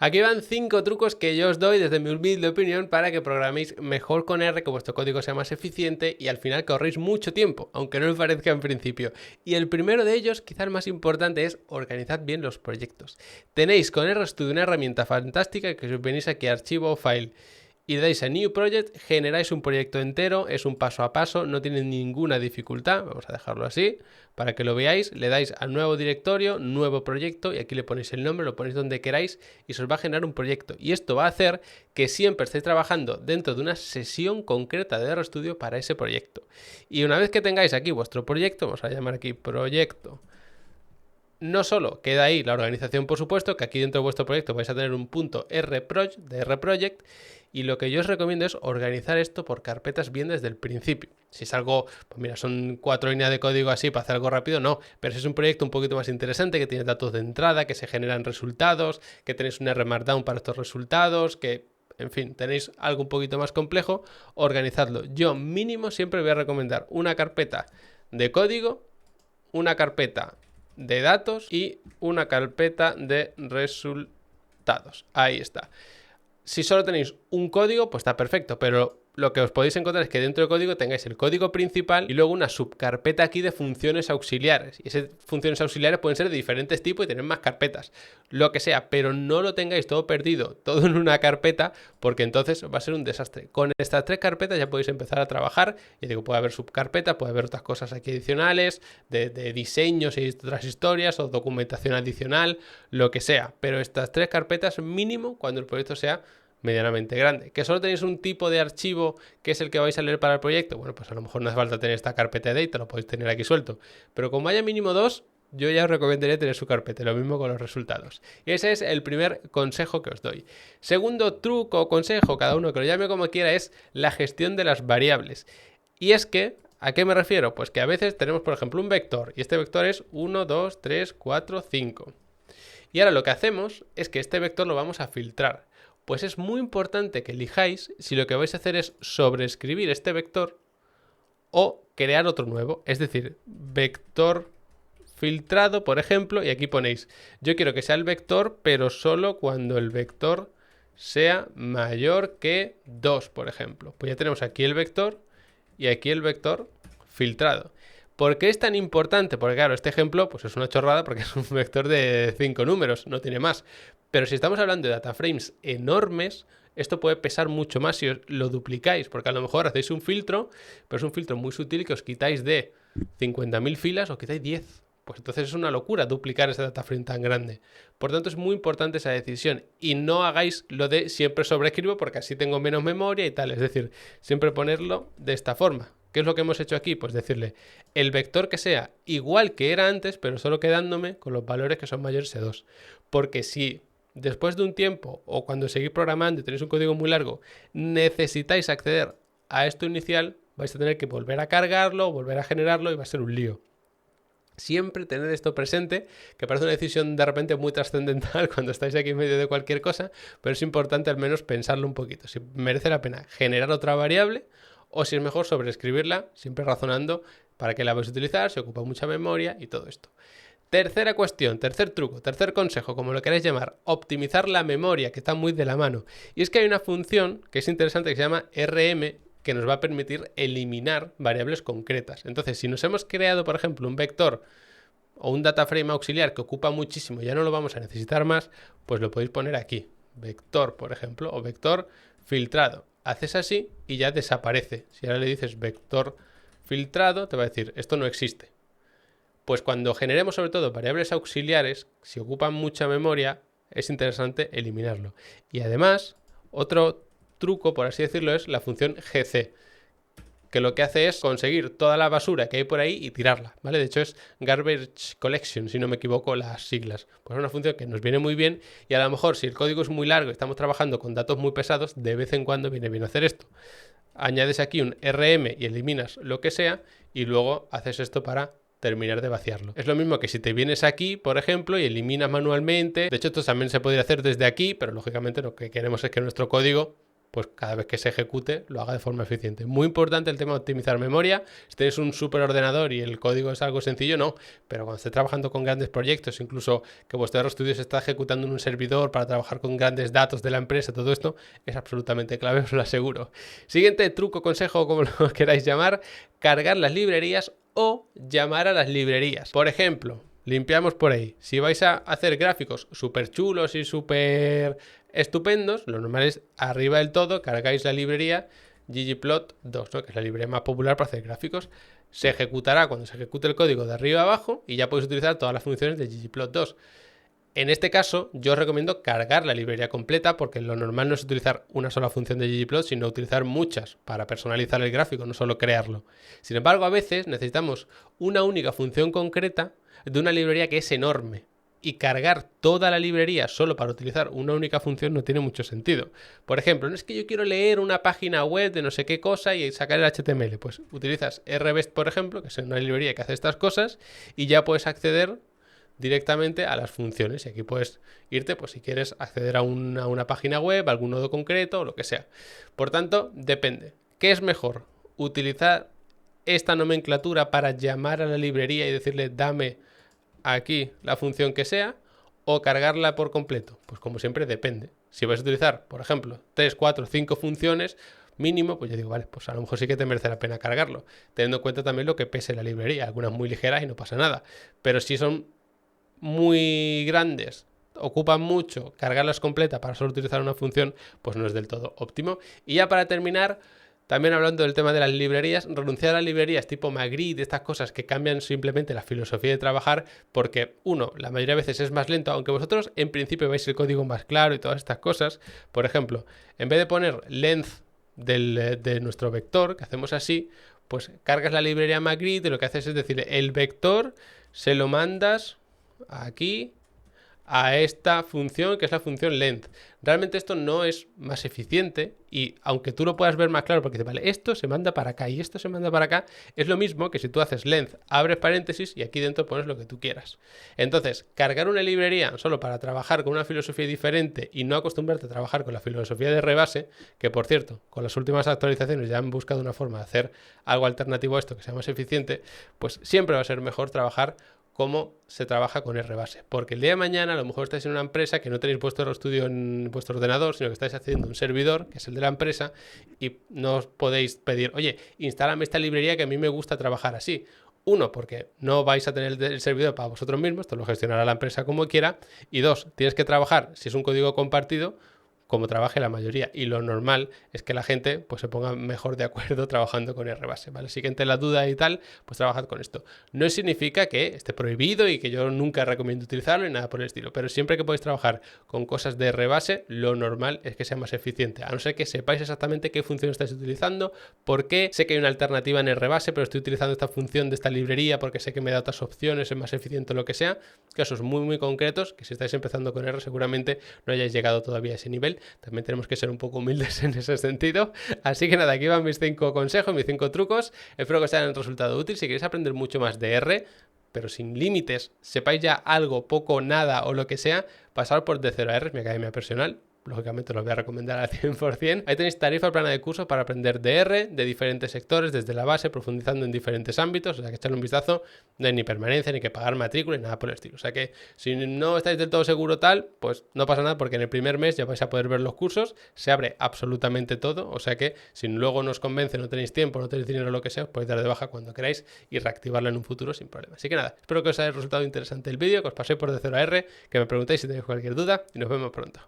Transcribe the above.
Aquí van 5 trucos que yo os doy desde mi humilde opinión para que programéis mejor con R, que vuestro código sea más eficiente y al final que ahorréis mucho tiempo, aunque no me parezca en principio. Y el primero de ellos, quizás el más importante, es organizad bien los proyectos. Tenéis con RStudio una herramienta fantástica que os venís aquí a archivo o file y le dais a New Project, generáis un proyecto entero, es un paso a paso, no tiene ninguna dificultad, vamos a dejarlo así, para que lo veáis, le dais al nuevo directorio, nuevo proyecto, y aquí le ponéis el nombre, lo ponéis donde queráis y se os va a generar un proyecto. Y esto va a hacer que siempre estéis trabajando dentro de una sesión concreta de RStudio para ese proyecto. Y una vez que tengáis aquí vuestro proyecto, vamos a llamar aquí proyecto, no solo queda ahí la organización, por supuesto, que aquí dentro de vuestro proyecto vais a tener un punto rproject, de rproject, y lo que yo os recomiendo es organizar esto por carpetas bien desde el principio. Si es algo, pues mira, son 4 líneas de código así para hacer algo rápido, no. Pero si es un proyecto un poquito más interesante, que tiene datos de entrada, que se generan resultados, que tenéis un R Markdown para estos resultados, que, en fin, tenéis algo un poquito más complejo, organizadlo. Yo mínimo siempre voy a recomendar una carpeta de código, una carpeta de datos y una carpeta de resultados. Ahí está. Si solo tenéis un código, pues está perfecto, pero lo que os podéis encontrar es que dentro del código tengáis el código principal y luego una subcarpeta aquí de funciones auxiliares. Y esas funciones auxiliares pueden ser de diferentes tipos y tener más carpetas, lo que sea, pero no lo tengáis todo perdido, todo en una carpeta, porque entonces va a ser un desastre. Con estas 3 carpetas ya podéis empezar a trabajar. Y digo, puede haber subcarpetas, puede haber otras cosas aquí adicionales, de diseños y otras historias, o documentación adicional, lo que sea. Pero estas 3 carpetas mínimo cuando el proyecto sea medianamente grande. ¿Que solo tenéis un tipo de archivo que es el que vais a leer para el proyecto? Bueno, pues a lo mejor no hace falta tener esta carpeta de data, lo podéis tener aquí suelto. Pero como haya mínimo 2, yo ya os recomendaría tener su carpeta, lo mismo con los resultados. Y ese es el primer consejo que os doy. Segundo truco o consejo, cada uno que lo llame como quiera, es la gestión de las variables. Y es que, ¿a qué me refiero? Pues que a veces tenemos, por ejemplo, un vector, y este vector es 1, 2, 3, 4, 5. Y ahora lo que hacemos es que este vector lo vamos a filtrar. Pues es muy importante que elijáis si lo que vais a hacer es sobreescribir este vector o crear otro nuevo. Es decir, vector filtrado, por ejemplo, y aquí ponéis, yo quiero que sea el vector, pero solo cuando el vector sea mayor que 2, por ejemplo. Pues ya tenemos aquí el vector y aquí el vector filtrado. ¿Por qué es tan importante? Porque claro, este ejemplo pues es una chorrada porque es un vector de 5 números, no tiene más. Pero si estamos hablando de dataframes enormes, esto puede pesar mucho más si os lo duplicáis, porque a lo mejor hacéis un filtro, pero es un filtro muy sutil que os quitáis de 50.000 filas, os quitáis 10. Pues entonces es una locura duplicar ese dataframe tan grande. Por tanto, es muy importante esa decisión. Y no hagáis lo de siempre sobreescribo porque así tengo menos memoria y tal. Es decir, siempre ponerlo de esta forma. ¿Qué es lo que hemos hecho aquí? Pues decirle el vector que sea igual que era antes, pero solo quedándome con los valores que son mayores de 2. Porque si después de un tiempo o cuando seguís programando y tenéis un código muy largo, necesitáis acceder a esto inicial, vais a tener que volver a cargarlo, volver a generarlo y va a ser un lío. Siempre tener esto presente, que parece una decisión de repente muy trascendental cuando estáis aquí en medio de cualquier cosa, pero es importante al menos pensarlo un poquito. Si merece la pena generar otra variable o si es mejor sobreescribirla, siempre razonando para qué la vais a utilizar, si ocupa mucha memoria y todo esto. Tercera cuestión, tercer truco, tercer consejo, como lo queráis llamar, optimizar la memoria, que está muy de la mano. Y es que hay una función que es interesante que se llama RM, que nos va a permitir eliminar variables concretas. Entonces, si nos hemos creado, por ejemplo, un vector o un dataframe auxiliar que ocupa muchísimo, ya no lo vamos a necesitar más, pues lo podéis poner aquí. Vector, por ejemplo, o vector filtrado. Haces así y ya desaparece. Si ahora le dices vector filtrado, te va a decir, esto no existe. Pues cuando generemos sobre todo variables auxiliares, si ocupan mucha memoria, es interesante eliminarlo. Y además, otro truco, por así decirlo, es la función gc, que lo que hace es conseguir toda la basura que hay por ahí y tirarla, ¿vale? De hecho es Garbage Collection, si no me equivoco las siglas. Pues es una función que nos viene muy bien y a lo mejor si el código es muy largo y estamos trabajando con datos muy pesados, de vez en cuando viene bien hacer esto. Añades aquí un RM y eliminas lo que sea y luego haces esto para terminar de vaciarlo. Es lo mismo que si te vienes aquí, por ejemplo, y eliminas manualmente. De hecho, esto también se podría hacer desde aquí, pero lógicamente lo que queremos es que nuestro código pues cada vez que se ejecute lo haga de forma eficiente. Muy importante el tema de optimizar memoria. Si tenéis un superordenador y el código es algo sencillo, no, pero cuando esté trabajando con grandes proyectos, incluso que vuestro RStudio se está ejecutando en un servidor para trabajar con grandes datos de la empresa, todo esto es absolutamente clave, os lo aseguro. Siguiente truco, consejo, como lo queráis llamar, cargar las librerías o llamar a las librerías. Por ejemplo, limpiamos por ahí. Si vais a hacer gráficos súper chulos y súper estupendos, lo normal es arriba del todo cargáis la librería ggplot2, ¿no? Que es la librería más popular para hacer gráficos. Se ejecutará cuando se ejecute el código de arriba a abajo y ya podéis utilizar todas las funciones de ggplot2. En este caso, yo os recomiendo cargar la librería completa porque lo normal no es utilizar una sola función de ggplot, sino utilizar muchas para personalizar el gráfico, no solo crearlo. Sin embargo, a veces necesitamos una única función concreta de una librería que es enorme. Y cargar toda la librería solo para utilizar una única función no tiene mucho sentido. Por ejemplo, no es que yo quiero leer una página web de no sé qué cosa y sacar el HTML. Pues utilizas rbest, por ejemplo, que es una librería que hace estas cosas, y ya puedes acceder directamente a las funciones. Y aquí puedes irte, pues si quieres acceder a una página web, a algún nodo concreto o lo que sea. Por tanto, depende. ¿Qué es mejor? ¿Utilizar esta nomenclatura para llamar a la librería y decirle dame aquí la función que sea, o cargarla por completo? Pues como siempre depende. Si vais a utilizar, por ejemplo, 3, 4, 5 funciones mínimo, pues yo digo, vale, pues a lo mejor sí que te merece la pena cargarlo, teniendo en cuenta también lo que pese la librería, algunas muy ligeras y no pasa nada, pero si son muy grandes, ocupan mucho, cargarlas completa para solo utilizar una función, pues no es del todo óptimo. Y ya para terminar, también hablando del tema de las librerías, renunciar a librerías tipo Magritte, estas cosas que cambian simplemente la filosofía de trabajar, porque uno, la mayoría de veces es más lento, aunque vosotros en principio veis el código más claro y todas estas cosas. Por ejemplo, en vez de poner length de nuestro vector, que hacemos así, pues cargas la librería Magritte y lo que haces es decir, el vector se lo mandas aquí a esta función que es la función length. Realmente esto no es más eficiente y aunque tú lo puedas ver más claro porque dices, vale, esto se manda para acá y esto se manda para acá, es lo mismo que si tú haces length, abres paréntesis y aquí dentro pones lo que tú quieras. Entonces, cargar una librería solo para trabajar con una filosofía diferente y no acostumbrarte a trabajar con la filosofía de rebase, que por cierto, con las últimas actualizaciones ya han buscado una forma de hacer algo alternativo a esto que sea más eficiente, pues siempre va a ser mejor trabajar cómo se trabaja con rbase. Porque el día de mañana a lo mejor estáis en una empresa que no tenéis vuestro RStudio en vuestro ordenador, sino que estáis haciendo un servidor, que es el de la empresa, y no os podéis pedir, oye, instálame esta librería que a mí me gusta trabajar así. Uno, porque no vais a tener el servidor para vosotros mismos, esto lo gestionará la empresa como quiera. Y dos, tienes que trabajar, si es un código compartido, como trabaje la mayoría, y lo normal es que la gente pues se ponga mejor de acuerdo trabajando con rbase, ¿vale? Así que entre la duda y tal, pues trabajad con esto. No significa que esté prohibido y que yo nunca recomiendo utilizarlo y nada por el estilo, pero siempre que podéis trabajar con cosas de rbase, lo normal es que sea más eficiente, a no ser que sepáis exactamente qué función estáis utilizando, por qué sé que hay una alternativa en rbase, pero estoy utilizando esta función de esta librería porque sé que me da otras opciones, es más eficiente o lo que sea. Casos muy concretos, que si estáis empezando con R seguramente no hayáis llegado todavía a ese nivel. También tenemos que ser un poco humildes en ese sentido. Así que nada, aquí van mis 5 consejos, mis 5 trucos. Espero que os hayan resultado útil. Si queréis aprender mucho más de R, pero sin límites, sepáis ya algo, poco, nada o lo que sea, pasad por de 0 a R, es mi academia personal. Lógicamente los voy a recomendar al 100%. Ahí tenéis tarifa plana de curso para aprender de R, de diferentes sectores, desde la base, profundizando en diferentes ámbitos. O sea que echarle un vistazo, no hay ni permanencia, ni que pagar matrícula, ni nada por el estilo. O sea que si no estáis del todo seguro tal, pues no pasa nada porque en el primer mes ya vais a poder ver los cursos. Se abre absolutamente todo. O sea que si luego no os convence, no tenéis tiempo, no tenéis dinero o lo que sea, os podéis dar de baja cuando queráis y reactivarla en un futuro sin problema. Así que nada, espero que os haya resultado interesante el vídeo, que os paséis por de 0 a R, que me preguntéis si tenéis cualquier duda y nos vemos pronto.